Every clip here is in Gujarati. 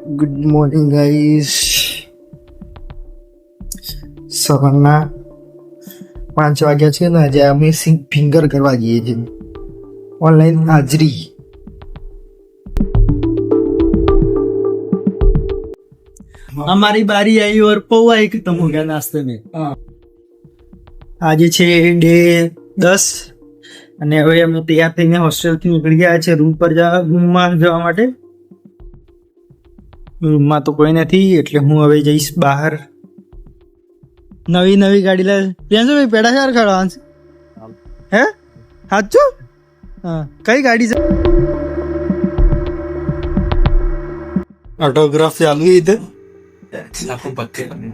Good morning guys. સવારના 5 વાગ્યા છે ને આજે અમે ફિંગર કરવા જઈએ છીએ. ઓનલાઈન હાજરી. हमारी बारी आई और पौवा ही खत्म हो गया नाश्ते में. આજે છે ડે 10 અને હવે અમે તૈયાર થઈને હોસ્ટેલથી નીકળી ગયા છે રૂમમાં જવા માટે. રૂમમાં તો કોઈ નથી એટલે હું હવે જઈશ બહાર. નવી ગાડી લે પ્રિયાંશભાઈ પેડા ચાર ખાવા હે સાચું? હા, કઈ ગાડી છે? ऑटोग्राफ चालू है इधर. लाखों पत्ते बने.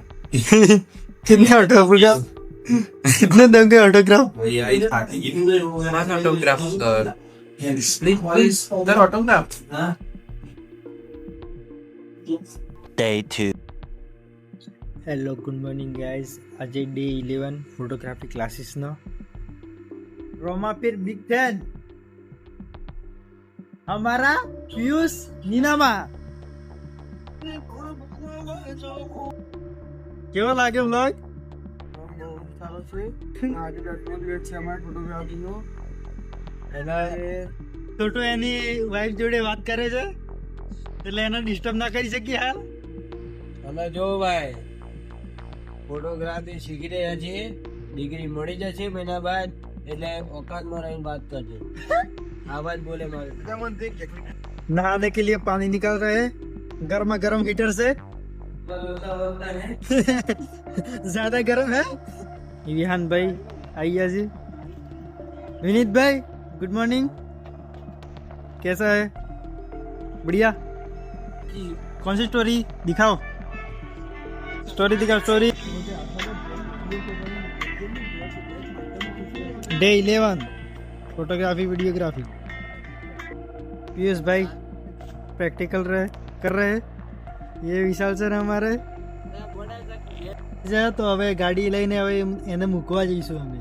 कितने ऑटोग्राफ कितने दोगे autograph? Autograph sir autograph. Day 2. Hello, good morning guys. આજે ડે 11 ફોટોગ્રાફી ક્લાસીસનો. રોમા પીર બિગ ફેન હમારા પિયુષ નીનામા. કેવો લાગે વ્લોગ? છોટુ એની વાઈફ જોડે વાત કરે છે એટલે એને ડિસ્ટર્બ ના કરી શકીએ. હાલ અમે જો ભાઈ ફોટોગ્રાફી શીખી રહ્યા છીએ. ડિગ્રી મળી જશે મહિના બાદ એટલે ઓકાતમાં રહીને વાત કરજો. આવાજ બોલે મારે. नहाने के लिए पानी निकाल रहे हैं. गर्मा गर्म हीटर से. ज्यादा गर्म है. विहान भाई आइए जी. विनीत भाई गुड मॉर्निंग. कैसा है? बढ़िया. कौन सी स्टोरी दिखाओ? स्टोरी दिखाओ. Story day 11 photography videography. Piyush भाई प्रैक्टिकल कर रहे हैं. ये विशाल सर हमारे. तो હવે ગાડી લઈને હવે એને મૂકવા જઈશું અમે.